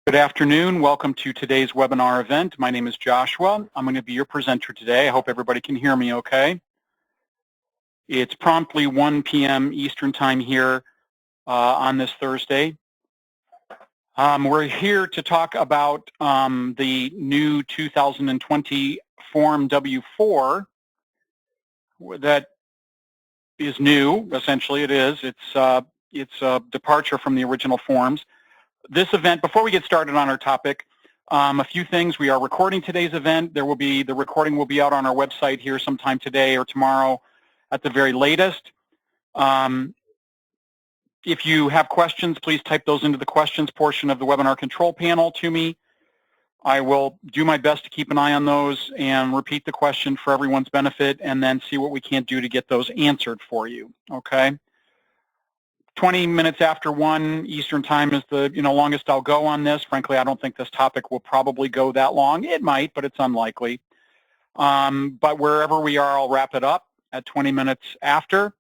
Good afternoon. Welcome to today's webinar event. My name is Joshua. I'm going to be your presenter today. I hope everybody can hear me okay. It's promptly 1 p.m. Eastern Time here on this Thursday. We're here to talk about the new 2020 Form W-4 that is new. Essentially, it is. It's a departure from the original forms. This event, before we get started on our topic, a few things. We are recording today's event. The recording will be out on our website here sometime today or tomorrow at the very latest. If you have questions, please type those into the questions portion of the webinar control panel to me. I will do my best to keep an eye on those and repeat the question for everyone's benefit and then see what we can do to get those answered for you, okay? 20 minutes after 1 Eastern Time is the longest I'll go on this. Frankly, I don't think this topic will probably go that long. It might, but it's unlikely. But wherever we are, I'll wrap it up at 20 minutes after.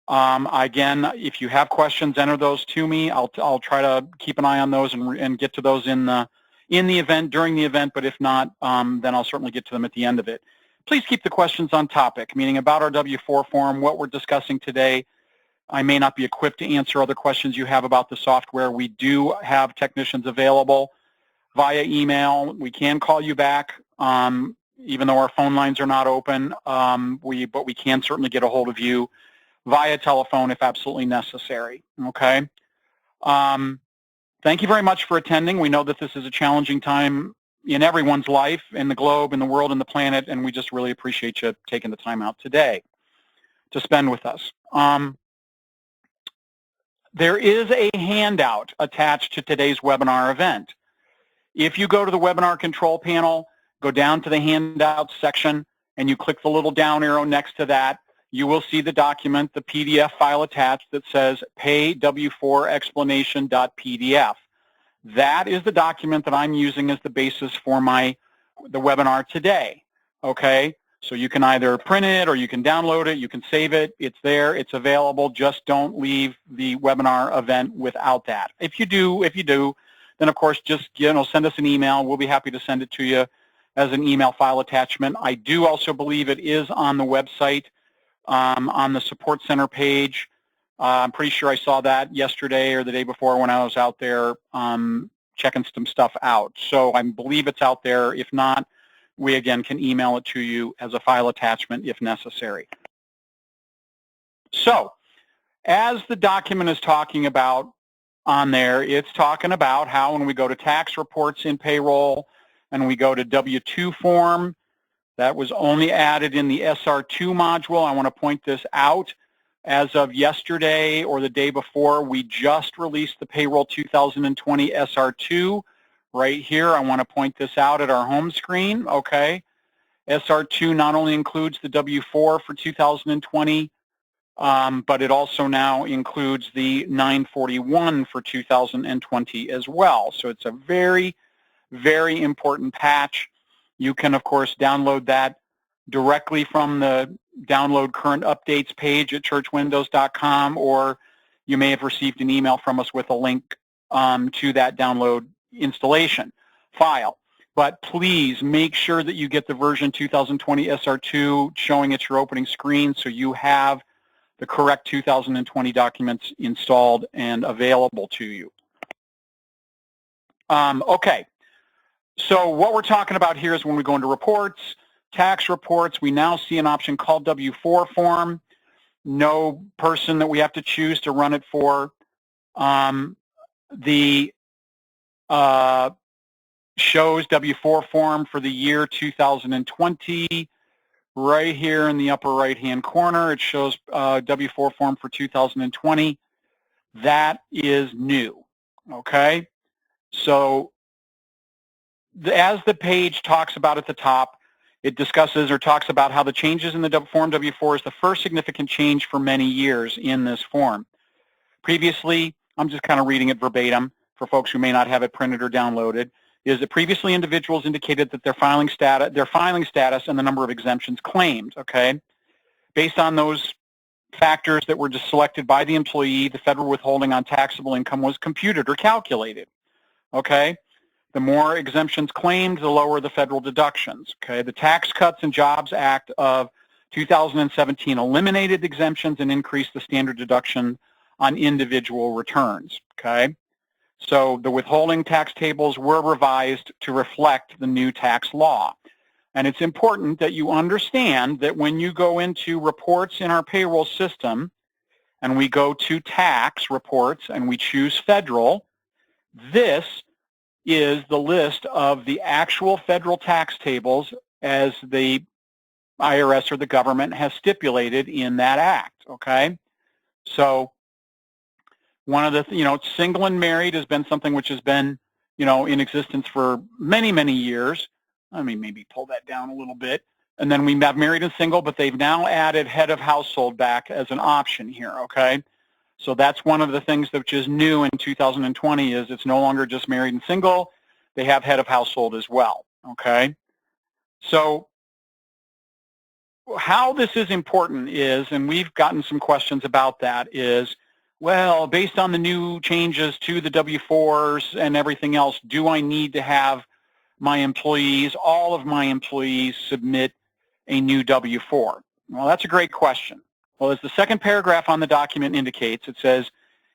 Again, if you have questions, enter those to me. I'll try to keep an eye on those and get to those in the event, during the event, but if not, then I'll certainly get to them at the end of it. Please keep the questions on topic, meaning about our W-4 form, what we're discussing today. I may not be equipped to answer other questions you have about the software. We do have technicians available via email. We can call you back, even though our phone lines are not open, but we can certainly get a hold of you via telephone if absolutely necessary, okay? Thank you very much for attending. We know that this is a challenging time in everyone's life, in the globe, in the world, in the planet, and we just really appreciate you taking the time out today to spend with us. There is a handout attached to today's webinar event. If you go to the webinar control panel, go down to the handouts section, and you click the little down arrow next to that, you will see the document, the PDF file attached that says Pay W-4 explanation.pdf. That is the document that I'm using as the basis for the webinar today, okay? So you can either print it or you can download it, you can save it, it's there, it's available, just don't leave the webinar event without that. If you do, then of course just send us an email, we'll be happy to send it to you as an email file attachment. I do also believe it is on the website, on the Support Center page. I'm pretty sure I saw that yesterday or the day before when I was out there checking some stuff out. So I believe it's out there. If not, we again can email it to you as a file attachment if necessary. So as the document is talking about on there, it's talking about how when we go to tax reports in payroll and we go to W-2 form, that was only added in the SR2 module. I want to point this out. As of yesterday or the day before, we just released the Payroll 2020 SR2. Right here, I want to point this out at our home screen, okay? SR2 not only includes the W-4 for 2020, but it also now includes the 941 for 2020 as well. So it's a very, very important patch. You can, of course, download that directly from the Download Current Updates page at churchwindows.com, or you may have received an email from us with a link to that download installation file. But please make sure that you get the version 2020 SR2 showing at your opening screen so you have the correct 2020 documents installed and available to you. Okay, so what we're talking about here is when we go into reports, tax reports, we now see an option called W-4 form. No person that we have to choose to run it for. Shows W-4 form for the year 2020 right here in the upper right-hand corner. It shows W-4 form for 2020. That is new, okay? So as the page talks about at the top, it discusses or talks about how the changes in the Form W-4 is the first significant change for many years in this form. Previously, I'm just kind of reading it verbatim for folks who may not have it printed or downloaded, is that previously individuals indicated that their filing status and the number of exemptions claimed, okay? Based on those factors that were just selected by the employee, the federal withholding on taxable income was computed or calculated, okay? The more exemptions claimed, the lower the federal deductions. Okay, the Tax Cuts and Jobs Act of 2017 eliminated exemptions and increased the standard deduction on individual returns. Okay, so the withholding tax tables were revised to reflect the new tax law. And it's important that you understand that when you go into reports in our payroll system and we go to tax reports and we choose federal, this is the list of the actual federal tax tables as the IRS or the government has stipulated in that act, okay? So one of the, single and married has been something which has been, in existence for many, many years. Let me maybe pull that down a little bit. And then we have married and single, but they've now added head of household back as an option here, okay? So that's one of the things which is new in 2020 is it's no longer just married and single. They have head of household as well, okay? So how this is important is, and we've gotten some questions about that, is, well, based on the new changes to the W-4s and everything else, do I need to have my employees, all of my employees, submit a new W-4? Well, that's a great question. Well, as the second paragraph on the document indicates, it says,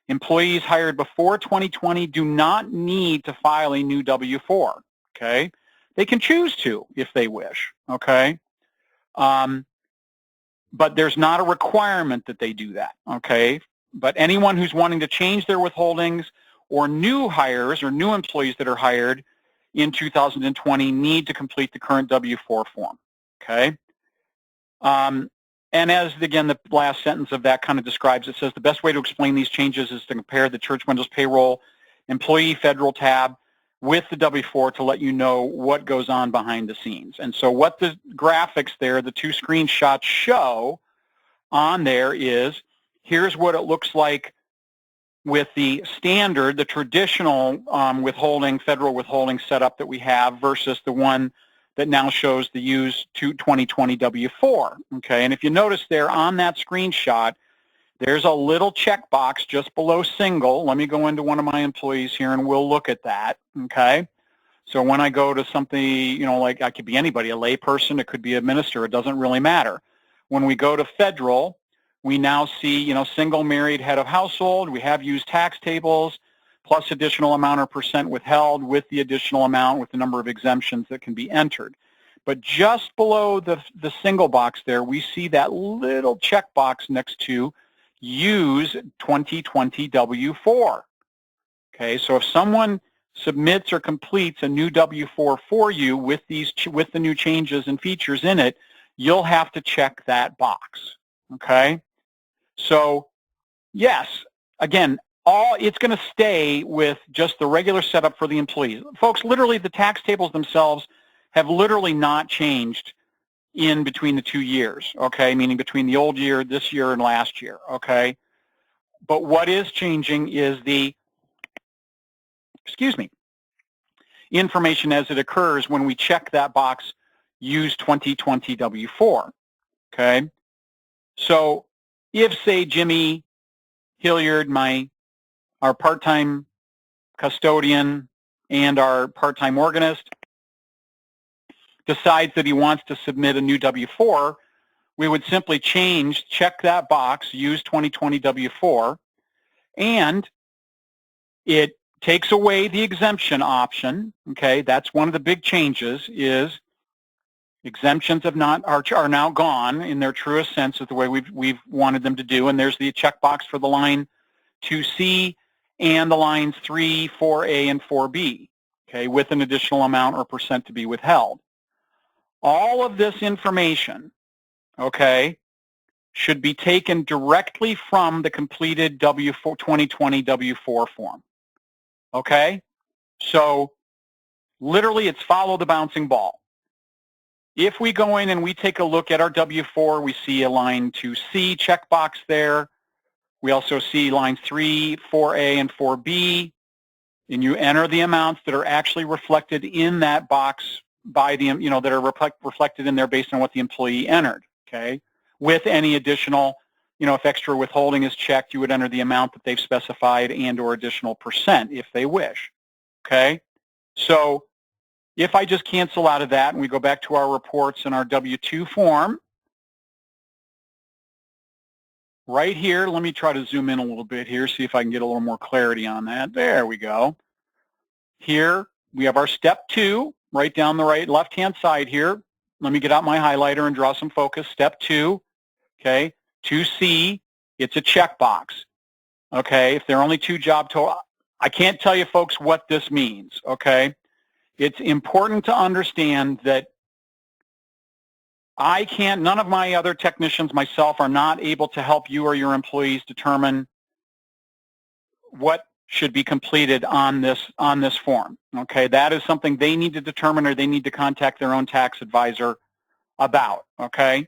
employees hired before 2020 do not need to file a new W-4, okay? They can choose to if they wish, okay? But there's not a requirement that they do that, okay? But anyone who's wanting to change their withholdings or new hires or new employees that are hired in 2020 need to complete the current W-4 form, okay? And as, again, the last sentence of that kind of describes, it says the best way to explain these changes is to compare the Church Windows Payroll Employee Federal tab with the W-4 to let you know what goes on behind the scenes. And so what the graphics there, the two screenshots show on there is, here's what it looks like with the standard, the traditional withholding, federal withholding setup that we have versus the one that now shows the use 2020 W-4, okay? And if you notice there on that screenshot, there's a little checkbox just below single. Let me go into one of my employees here and we'll look at that, okay? So when I go to something, like I could be anybody, a lay person, it could be a minister, it doesn't really matter. When we go to federal, we now see, single, married, head of household. We have used tax tables, plus additional amount or percent withheld with the additional amount with the number of exemptions that can be entered. But just below the single box there, we see that little checkbox next to use 2020 W-4. Okay, so if someone submits or completes a new W-4 for you with the new changes and features in it, you'll have to check that box. Okay, so yes, again, it's going to stay with just the regular setup for the employees. Folks, literally the tax tables themselves have literally not changed in between the 2 years, okay, meaning between the old year, this year, and last year, okay? But what is changing is the, information as it occurs when we check that box, use 2020 W-4, okay? So if, say, Jimmy Hilliard, our part-time custodian and our part-time organist, decides that he wants to submit a new W-4, we would simply check that box, use 2020 W-4, and it takes away the exemption option, okay? That's one of the big changes is exemptions are now gone in their truest sense of the way we've wanted them to do, and there's the checkbox for the line 2C and the lines 3, 4A, and 4B, okay, with an additional amount or percent to be withheld. All of this information, okay, should be taken directly from the completed 2020 W-4 form, okay? So literally it's follow the bouncing ball. If we go in and we take a look at our W-4, we see a line 2C checkbox there. We also see lines 3, 4A, and 4B, and you enter the amounts that are actually reflected in that box by the, that are reflected in there based on what the employee entered, okay? With any additional, if extra withholding is checked, you would enter the amount that they've specified and or additional percent if they wish, okay? So if I just cancel out of that and we go back to our reports in our W-2 form, right here, let me try to zoom in a little bit here, see if I can get a little more clarity on that. There we go. Here we have our step 2, right down the left-hand side here. Let me get out my highlighter and draw some focus. Step 2, okay, 2C, it's a checkbox. Okay, if there are only 2 job total, I can't tell you folks what this means, okay? It's important to understand that none of my other technicians, myself, are not able to help you or your employees determine what should be completed on this form. Okay, that is something they need to determine, or they need to contact their own tax advisor about. Okay,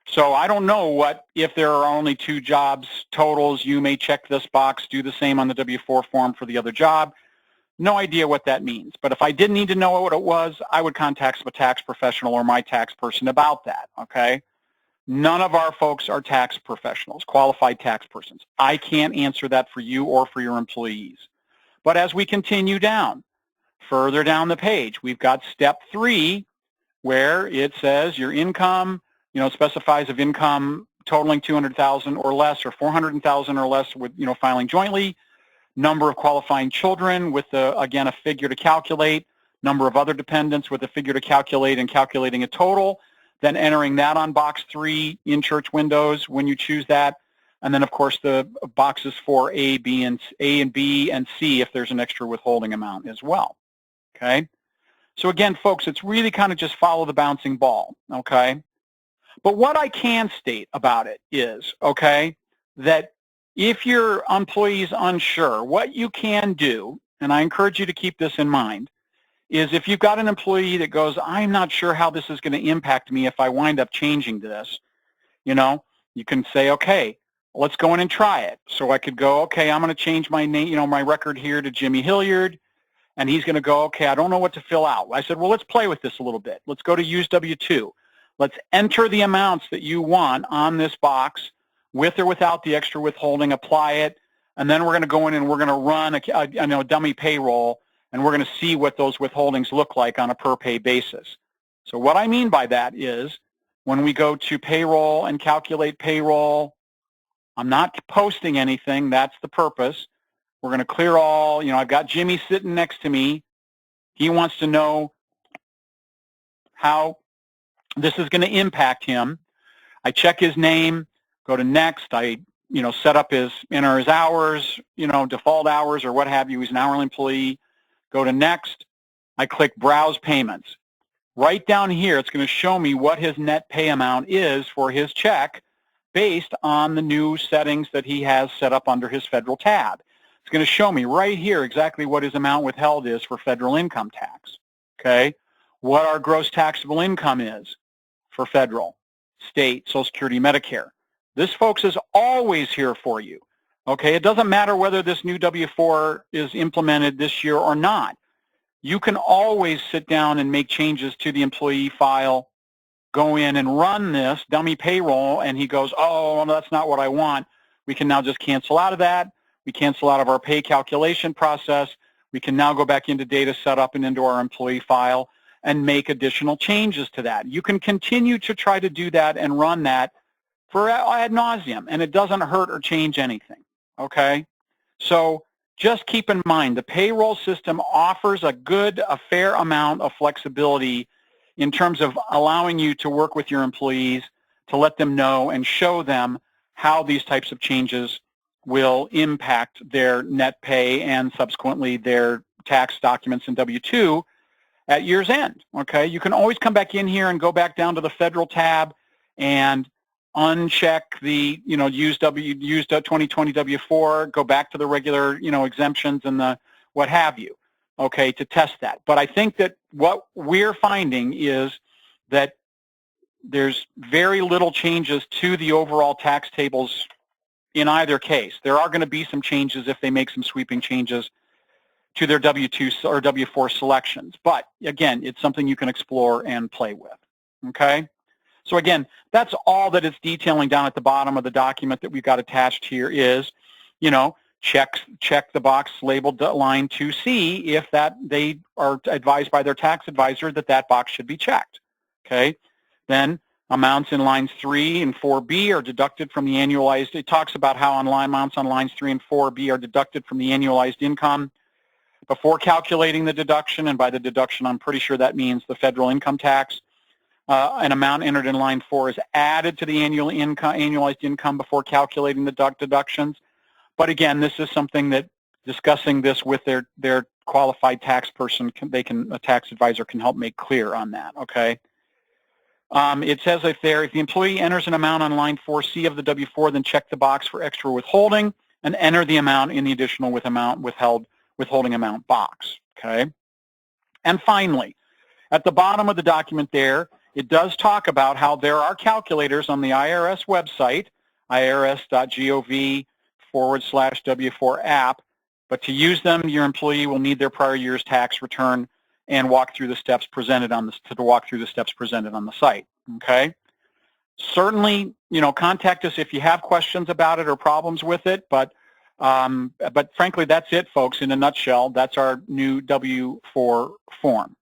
so I don't know if there are only 2 jobs totals. You may check this box, do the same on the W-4 form for the other job. No idea what that means. But if I did need to know what it was, I would contact a tax professional or my tax person about that. Okay. None of our folks are tax professionals, qualified tax persons. I can't answer that for you or for your employees. But as we continue down, further down the page, we've got step 3, where it says your income, specifies of income totaling $200,000 or less, or $400,000 or less with, filing jointly, number of qualifying children with, again, a figure to calculate, number of other dependents with a figure to calculate, and calculating a total, then entering that on box 3 in church windows when you choose that. And then, of course, the boxes for A, B, and C if there's an extra withholding amount as well. Okay? So again, folks, it's really kind of just follow the bouncing ball. Okay? But what I can state about it is, okay, that if your employee is unsure, what you can do, and I encourage you to keep this in mind, is if you've got an employee that goes, I'm not sure how this is going to impact me if I wind up changing this, you can say, okay, let's go in and try it. So I could go, okay, I'm going to change my name, my record here to Jimmy Hilliard, and he's going to go, okay, I don't know what to fill out. I said, well, let's play with this a little bit. Let's go to use W-2. Let's enter the amounts that you want on this box with or without the extra withholding, apply it, and then we're going to go in and we're going to run a dummy payroll, and we're going to see what those withholdings look like on a per pay basis. So what I mean by that is when we go to payroll and calculate payroll, I'm not posting anything. That's the purpose. We're going to clear all, I've got Jimmy sitting next to me. He wants to know how this is going to impact him. I check his name, go to next. I, enter his hours, default hours or what have you. He's an hourly employee. Go to next. I click browse payments. Right down here, it's going to show me what his net pay amount is for his check based on the new settings that he has set up under his federal tab. It's going to show me right here exactly what his amount withheld is for federal income tax. Okay? What our gross taxable income is for federal, state, Social Security, Medicare. This, folks, is always here for you. Okay? It doesn't matter whether this new W-4 is implemented this year or not. You can always sit down and make changes to the employee file, go in and run this dummy payroll, and he goes, oh, no, that's not what I want. We can now just cancel out of that. We cancel out of our pay calculation process. We can now go back into data setup and into our employee file and make additional changes to that. You can continue to try to do that and run that for ad nauseum, and it doesn't hurt or change anything, okay? So just keep in mind, the payroll system offers a fair amount of flexibility in terms of allowing you to work with your employees to let them know and show them how these types of changes will impact their net pay and subsequently their tax documents in W-2 at year's end, okay? You can always come back in here and go back down to the federal tab and uncheck the, use 2020 W-4, go back to the regular, exemptions and the what have you, okay, to test that. But I think that what we're finding is that there's very little changes to the overall tax tables in either case. There are going to be some changes if they make some sweeping changes to their W-2 or W-4 selections. But again, it's something you can explore and play with, okay? So again, that's all that it's detailing down at the bottom of the document that we've got attached here is, check the box labeled line 2C if they are advised by their tax advisor that box should be checked. Okay, then amounts in lines 3 and 4B are deducted from the annualized. It talks about how amounts on lines 3 and 4B are deducted from the annualized income before calculating the deduction, and by the deduction, I'm pretty sure that means the federal income tax. An amount entered in line 4 is added to the annualized income before calculating the deductions. But again, this is something that discussing this with their qualified tax person, a tax advisor can help make clear on that. Okay. It says if the employee enters an amount on line 4C of the W-4, then check the box for extra withholding and enter the amount in the additional withholding amount box. Okay. And finally, at the bottom of the document there, it does talk about how there are calculators on the IRS website, irs.gov/W4 app, but to use them, your employee will need their prior year's tax return and walk through the steps presented on the site. Okay. Certainly, contact us if you have questions about it or problems with it. But frankly, that's it, folks. In a nutshell, that's our new W-4 form.